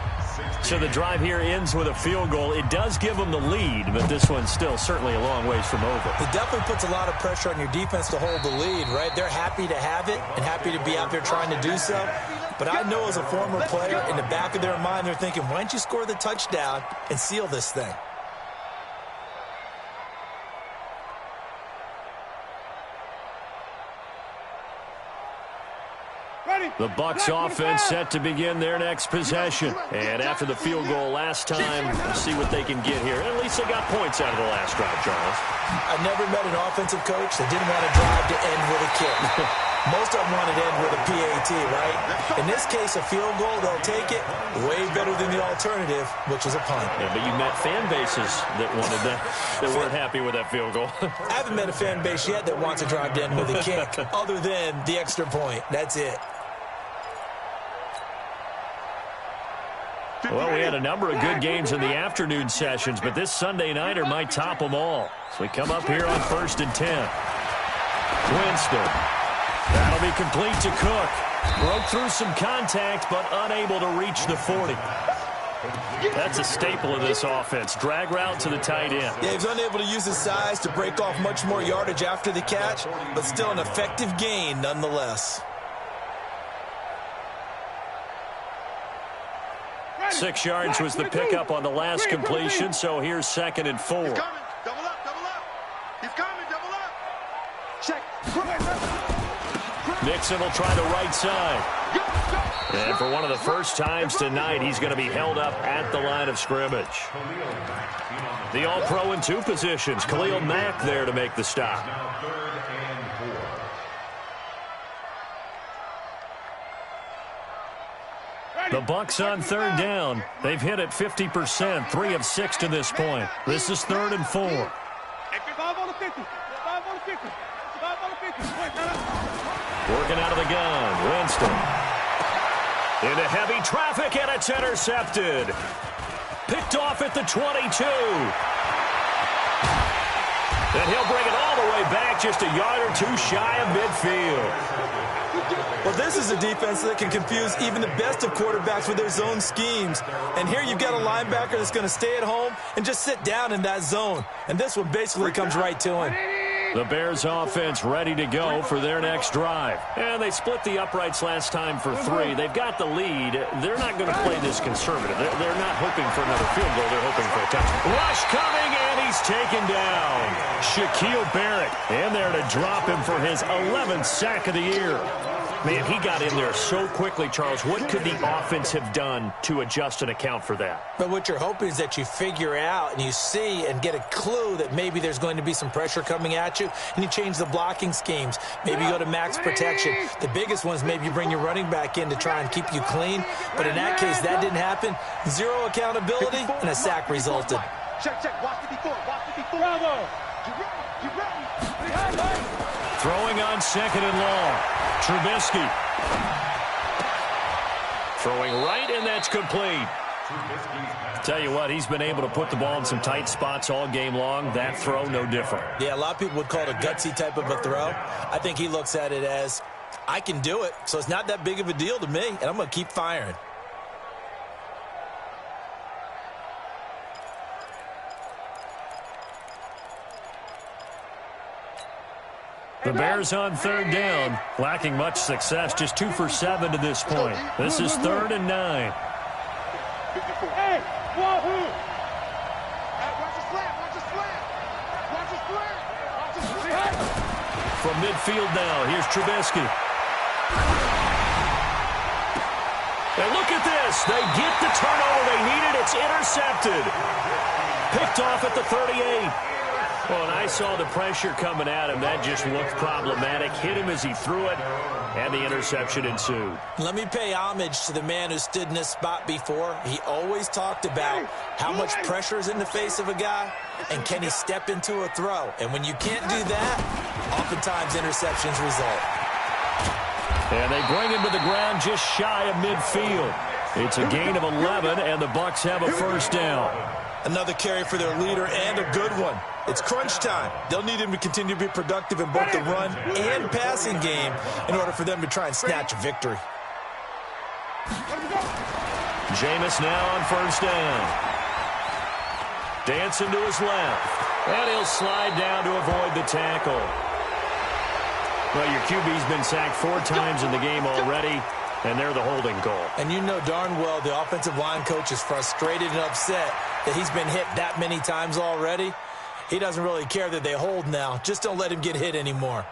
So the drive here ends with a field goal. It does give them the lead, but this one's still certainly a long ways from over. It definitely puts a lot of pressure on your defense to hold the lead, right? They're happy to have it and happy to be out there trying to do so. But I know as a former player, in the back of their mind, they're thinking, why don't you score the touchdown and seal this thing? The Bucs offense set to begin their next possession. And after the field goal last time, we'll see what they can get here. At least they got points out of the last drive, Charles. I've never met an offensive coach that didn't want to drive to end with a kick. Most of them want to end with a PAT, right? In this case, a field goal, they'll take it way better than the alternative, which is a punt. Yeah, but you met fan bases that wanted that, that weren't happy with that field goal. I haven't met a fan base yet that wants to drive to end with a kick, other than the extra point. That's it. Well, we had a number of good games in the afternoon sessions, but this Sunday nighter might top them all. So we come up here on 1st and 10. Winston. That'll be complete to Cook. Broke through some contact, but unable to reach the 40. That's a staple of this offense. Drag route to the tight end. Yeah, he's unable to use his size to break off much more yardage after the catch, but still an effective gain nonetheless. 6 yards was the pickup on the last completion, so here's 2nd and 4. He's coming. Double up. He's coming. Double up. Nixon will try the right side. And for one of the first times tonight, he's going to be held up at the line of scrimmage. The All-Pro in 2 positions. Khalil Mack there to make the stop. The Bucs on 3rd down. They've hit it 50%, 3 of 6 to this point. This is 3rd and 4. 5 on the 50. 5 on the 50. 5 on the 50. Working out of the gun. Winston. Into heavy traffic, and it's intercepted. Picked off at the 22. And he'll bring it all the way back, just a yard or 2 shy of midfield. Well, this is a defense that can confuse even the best of quarterbacks with their zone schemes. And here you've got a linebacker that's going to stay at home and just sit down in that zone. And this one basically comes right to him. The Bears offense ready to go for their next drive. And they split the uprights last time for 3. They've got the lead. They're not going to play this conservative. They're not hoping for another field goal. They're hoping for a touchdown. Rush coming, and he's taken down. Shaquille Barrett in there to drop him for his 11th sack of the year. Man, he got in there so quickly, Charles. What could the offense have done to adjust and account for that? But what you're hoping is that you figure out and you see and get a clue that maybe there's going to be some pressure coming at you, and you change the blocking schemes. Maybe you go to max protection. The biggest one is maybe you bring your running back in to try and keep you clean. But in that case, that didn't happen. 0 accountability, and a sack resulted. Check. Watch the before. Bravo. Get ready. Throwing on 2nd and long. Trubisky. Throwing right, and that's complete. Tell you what, he's been able to put the ball in some tight spots all game long. That throw, no different. Yeah, a lot of people would call it a gutsy type of a throw. I think he looks at it as, I can do it, so it's not that big of a deal to me, and I'm going to keep firing. The Bears on 3rd down, lacking much success, just 2 for 7 to this point. This is 3rd and 9. Hey, wahoo! Watch the slant. From midfield now, here's Trubisky. And look at this. They get the turnover they needed. It's intercepted. Picked off at the 38. Well, and I saw the pressure coming at him. That just looked problematic. Hit him as he threw it, and the interception ensued. Let me pay homage to the man who stood in this spot before. He always talked about how much pressure is in the face of a guy, and can he step into a throw. And when you can't do that, oftentimes interceptions result. And they bring him to the ground just shy of midfield. It's a gain of 11, and the Bucs have a 1st down. Another carry for their leader, and a good one. It's crunch time. They'll need him to continue to be productive in both the run and passing game in order for them to try and snatch a victory. Jameis now on 1st down. Dancing to his left. And he'll slide down to avoid the tackle. Well, your QB's been sacked 4 times in the game already, and they're the holding call. And you know darn well the offensive line coach is frustrated and upset that he's been hit that many times already. He doesn't really care that they hold now. Just don't let him get hit anymore.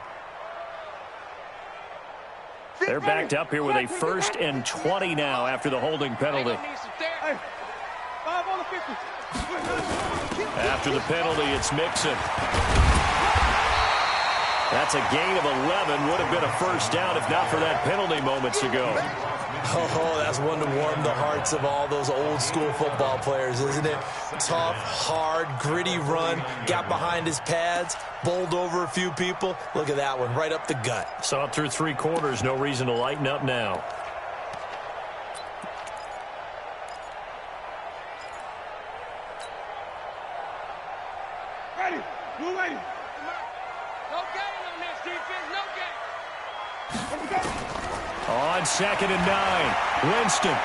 They're backed up here with a 1st and 20 now after the holding penalty. Hey, 5 on the 50. After the penalty, it's Mixon. That's a gain of 11. Would have been a 1st down if not for that penalty moments ago. Oh, that's one to warm the hearts of all those old school football players, isn't it? Tough, hard, gritty run, got behind his pads, bowled over a few people. Look at that one, right up the gut. Saw it through 3 quarters, no reason to lighten up now. Ready. We're ready. No gain on this defense. No gain. On 2nd and 9, Winston.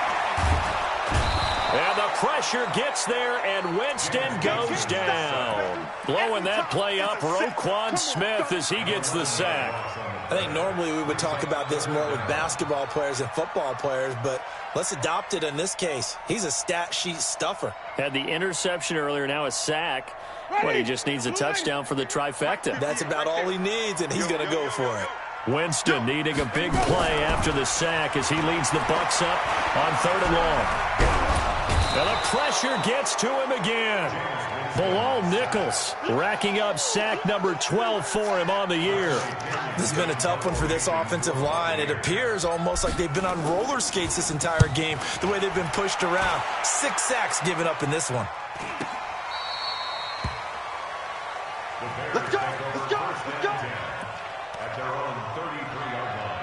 And the pressure gets there, and Winston goes down. Blowing that play up, Roquan Smith as he gets the sack. I think normally we would talk about this more with basketball players and football players, but let's adopt it in this case. He's a stat sheet stuffer. Had the interception earlier, now a sack. But he just needs a touchdown for the trifecta. That's about all he needs, and he's going to go for it. Winston needing a big play after the sack as he leads the Bucs up on 3rd and long. And the pressure gets to him again. Bilal Nichols racking up sack number 12 for him on the year. This has been a tough one for this offensive line. It appears almost like they've been on roller skates this entire game, the way they've been pushed around. 6 sacks given up in this one. Let's go! Let's go! Let's go! At their own 33-yard line.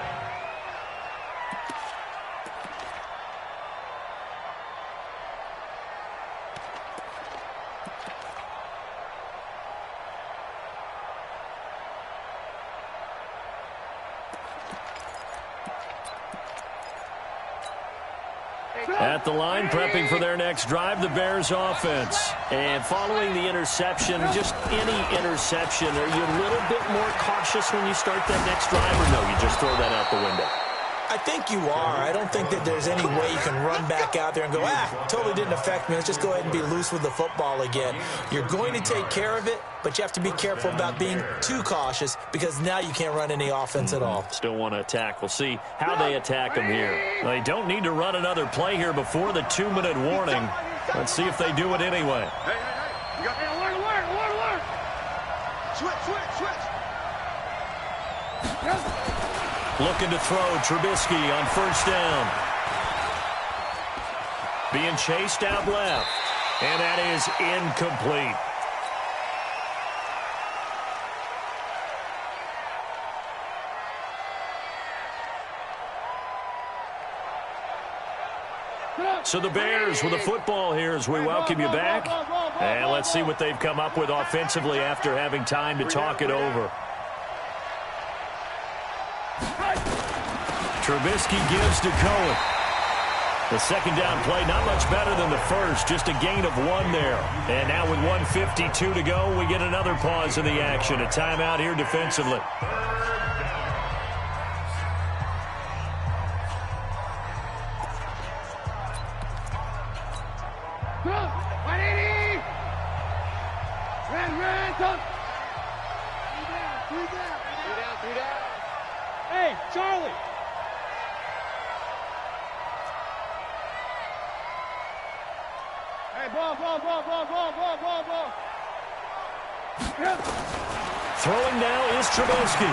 At the line, prepping for their next drive, the Bears offense. And following the interception, just any interception, are you a little bit more cautious when you start that next drive, or no, you just throw that out the window? I think you are. I don't think that there's any way you can run back out there and go, totally didn't affect me. Let's just go ahead and be loose with the football again. You're going to take care of it, but you have to be careful about being too cautious because now you can't run any offense at all. Still want to attack. We'll see how they attack them here. They don't need to run another play here before the 2-minute warning. Let's see if they do it anyway. Hey, you got alert. Switch. Looking to throw Trubisky on 1st down. Being chased out left. And that is incomplete. So the Bears with the football here as we welcome you back. And let's see what they've come up with offensively after having time to talk it over. Trubisky gives to Cohen. The 2nd down play, not much better than the first, just a gain of 1 there. And now with 1:52 to go, we get another pause in the action. A timeout here defensively. Hey, Charlie. Hey, ball. Throwing now is Trubisky.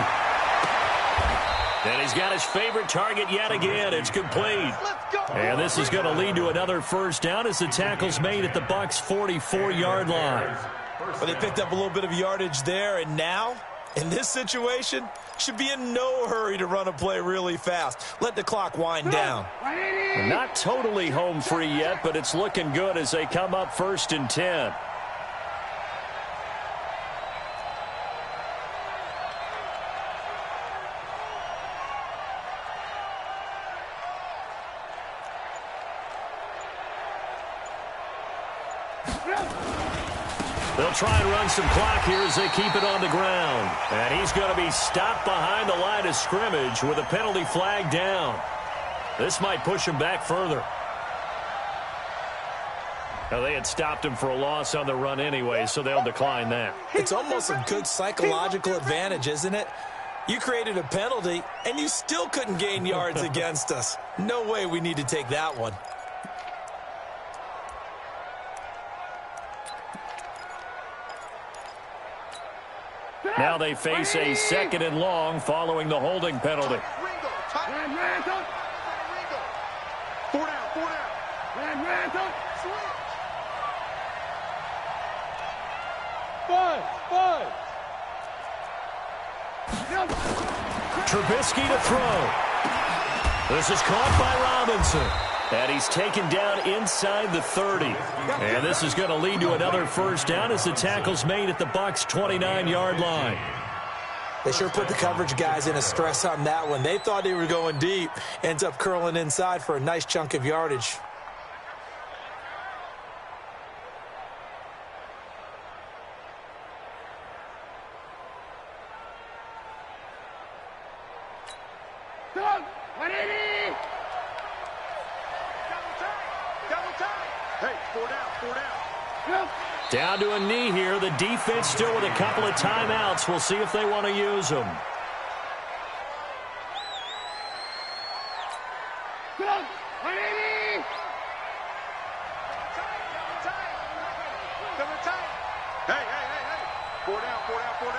And he's got his favorite target yet again. It's complete. And this is going to lead to another 1st down as the tackle's made at the Bucs' 44-yard line. Well, they picked up a little bit of yardage there, and now, in this situation, should be in no hurry to run a play really fast. Let the clock wind down. Not totally home free yet, but it's looking good as they come up 1st and 10. They'll try and run some clock here as they keep it on the ground. And he's going to be stopped behind the line of scrimmage with a penalty flag down. This might push him back further. Now, they had stopped him for a loss on the run anyway, so they'll decline that. It's almost a good psychological advantage, isn't it? You created a penalty, and you still couldn't gain yards against us. No way we need to take that one. Now they face a 2nd and long following the holding penalty. Four down. Five. Trubisky to throw. This is caught by Robinson. And he's taken down inside the 30. And this is going to lead to another 1st down as the tackle's made at the Bucs' 29-yard line. They sure put the coverage guys in a stress on that one. They thought they were going deep. Ends up curling inside for a nice chunk of yardage. Hey, four down. Down to a knee here. The defense still with a couple of timeouts. We'll see if they want to use them. Hey. 4 down, 4 down, 4 down.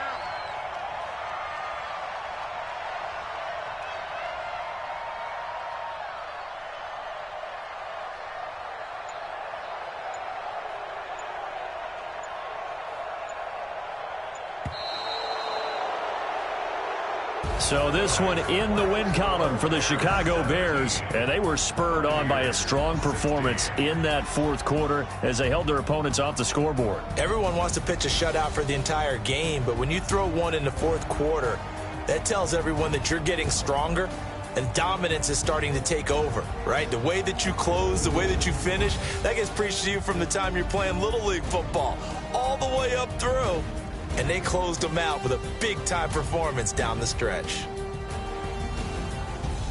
So this one in the win column for the Chicago Bears, and they were spurred on by a strong performance in that fourth quarter as they held their opponents off the scoreboard. Everyone wants to pitch a shutout for the entire game, but when you throw one in the fourth quarter, that tells everyone that you're getting stronger and dominance is starting to take over, right? The way that you close, the way that you finish, that gets preached to you from the time you're playing Little League football all the way up through. And they closed them out with a big-time performance down the stretch.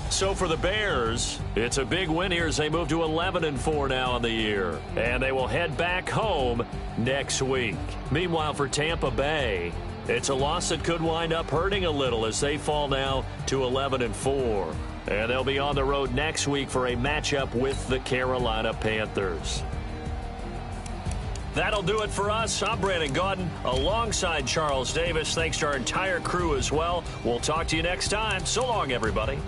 So for the Bears, it's a big win here as they move to 11-4 now in the year. And they will head back home next week. Meanwhile, for Tampa Bay, it's a loss that could wind up hurting a little as they fall now to 11-4. And they'll be on the road next week for a matchup with the Carolina Panthers. That'll do it for us. I'm Brandon Gaudin alongside Charles Davis. Thanks to our entire crew as well. We'll talk to you next time. So long, everybody.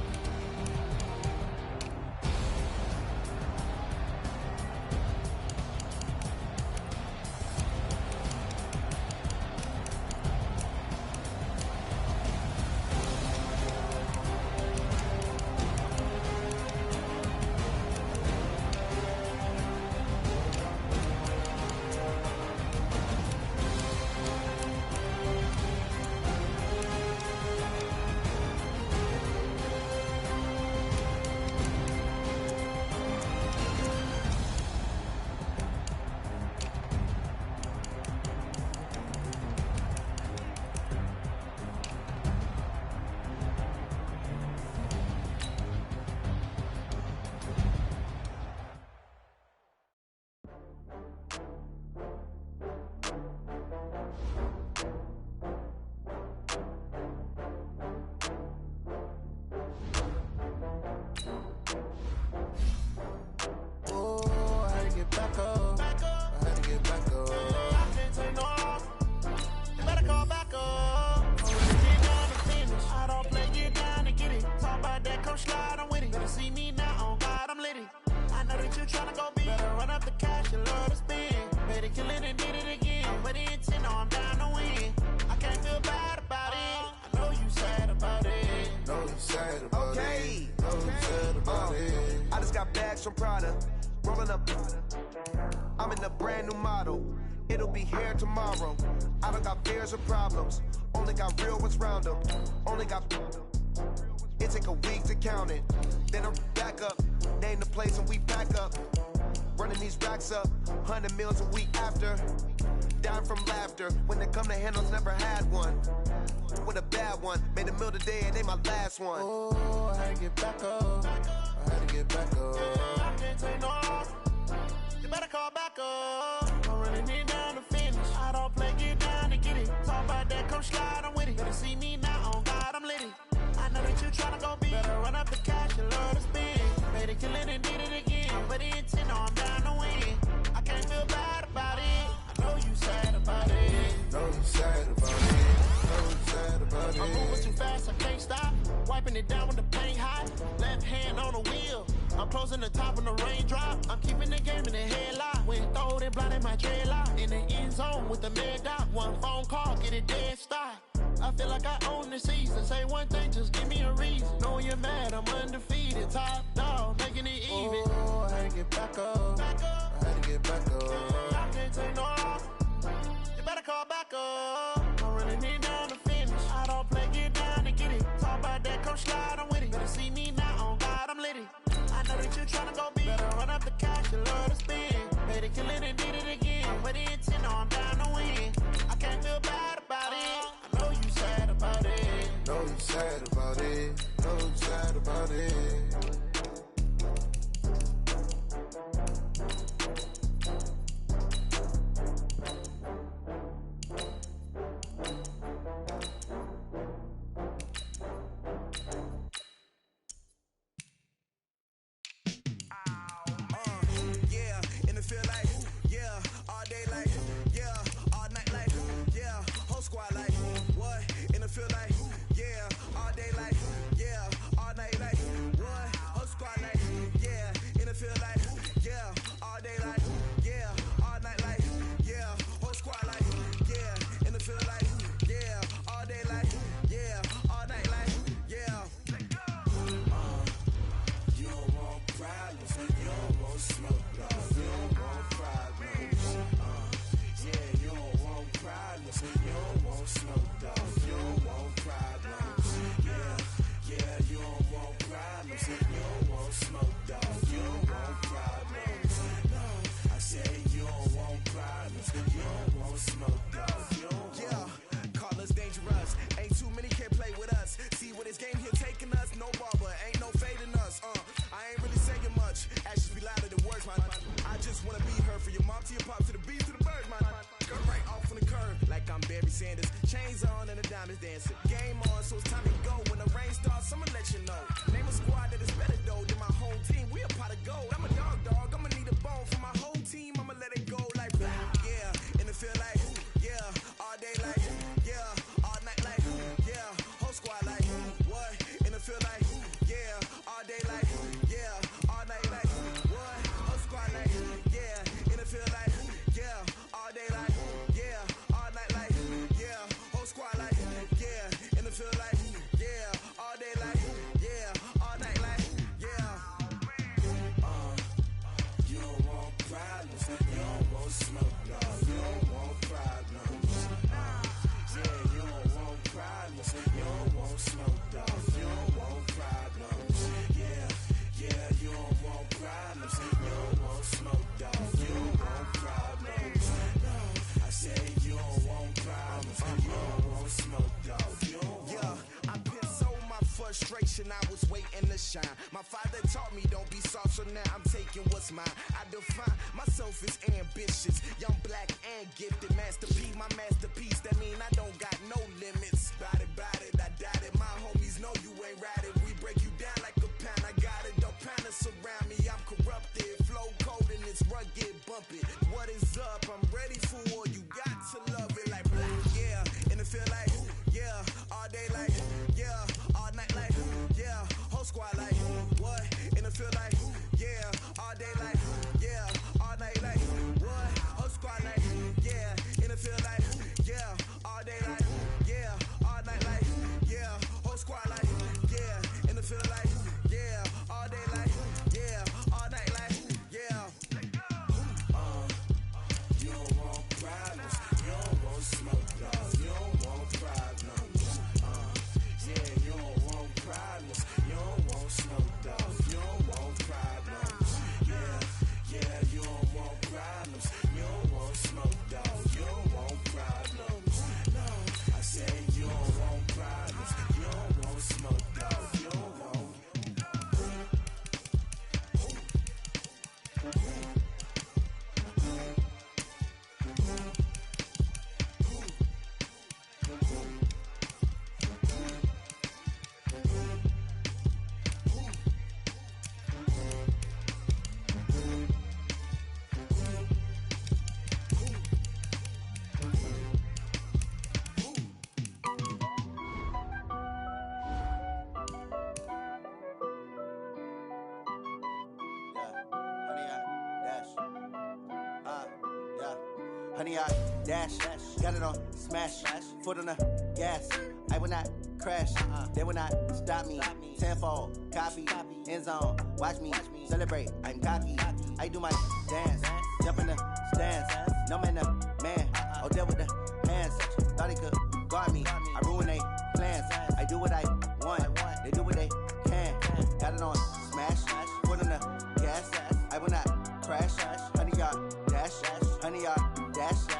Some Prada, rolling up. I'm in a brand new model. It'll be here tomorrow. I don't got fears or problems. Only got real ones round them. Only got. It take a week to count it. Then I'm back up. Name the place and we back up. Running these racks up. 100 meals a week after. Dying from laughter. When it come to handles, never had one. With a bad one. Made a meal today and they my last one. Oh, I had to get back up. I had to get back up. I can't take no off. You better call back up. I'm running it down to finish. I don't play, get down to get it. Talk about that, come slide, I'm with it. Better see me now, on God, I'm litty. I know that you tryna go big. Better run up the cash, you love to spend. Made a killing and did it again. But the intent, no, I'm down to win. I can't feel bad about it. I know you sad about it. Know you sad about it. Know you sad about it. I'm moving too fast, I can't stop. Wiping it down with the paint hot. Left hand on the wheel. I'm closing the top on the raindrop. I'm keeping the game in the headlock. When throwed and blinded my dreadlock. In the end zone with the mad dot. One phone call, get it dead stop. I feel like I own the season. Say one thing, just give me a reason. Knowing you're mad, I'm undefeated. Top dog, making it even. Oh, I had to get back up. I had to get back up. I can't take no off. You better call back up. I'm running it down to finish. I don't play, get down to get it. Talk about that, come slide, I'm with it. Better see me now, on God, I'm litty. I know that you tryna go big. Better run up the cash, you love to spend. Made a killing and did it again. But the intent, no, I'm down to win. I can't feel bad about it. I know you sad about it. Know you sad about it. Know you sad about it. Yeah, in the feel like, yeah, all day like, yeah, all night like, to your pop, to the beat, to the bird, man. Go right off on the curb, like I'm Barry Sanders. Chains on and the diamonds dancing. Game on, so it's time to go. When the rain starts, I'ma let you know. Name a squad that is better though than my home team. We a pot of gold. I'm a dog. I'ma need a bone for my whole team. I'ma let it go like yeah, and it feel like yeah, all day like yeah, all night like yeah, whole squad like what, and it feel like yeah, all day like yeah, all night like what, whole squad like yeah, and it feel like yeah, all day like yeah, all night like yeah, whole squad like yeah, and it feel like yeah, all day like yeah, all night like yeah. You don't want problems, you don't want smoke, dog. You don't want problems. Yeah, you don't want problems, you don't want smoke, dog. You don't want problems. Yeah, you don't want problems, you don't want smoke, dog. You don't want problems. No, I said you don't want problems, you don't want smoke, dog. You don't want. Yeah, I put so my frustration, I was waiting to shine. My father taught me don't be soft, so now I'm taking what's mine. I define myself as ambitious, young, black, and gifted. Master P, my masterpiece. That mean I don't got no limits. Bout it, I doubt it. My homies know you ain't ride it. We break you down like a pound. I got it, don't pound us around me. I'm corrupted, flow cold and it's rugged, bump it. What is up? I'm ready for war. You got to love it like yeah, and it feel like yeah, all day like yeah, all night like yeah, whole squad like what, and it feel like yeah, all day like yeah, all night like what, whole squad like yeah, and it feel like yeah, all day like yeah, all night like yeah, whole squad like yeah, and it feel like yeah, all day like yeah, all night like yeah. You don't want problems, you don't want smoke, dog. You don't want problems. Yeah, you don't want problems, you don't want smoke, dog. You don't want problems. Yeah, you don't want problems, you don't want smoke, dog. You don't want problems. No, I said you don't want problems, you don't want smoke, dog. You don't want. Honey, I dash, got it on smash, foot on the gas. I will not crash, they will not stop me. Tenfold, copy, end zone, watch me celebrate. I'm cocky, I do my dance, jump in the stands. No man, the man, oh, deal with the hands. Thought he could guard me, I ruin they plans. I do what I want, they do what they can. Got it on smash, foot on the gas. I will not crash, honey, y'all dash, honey, y'all dash.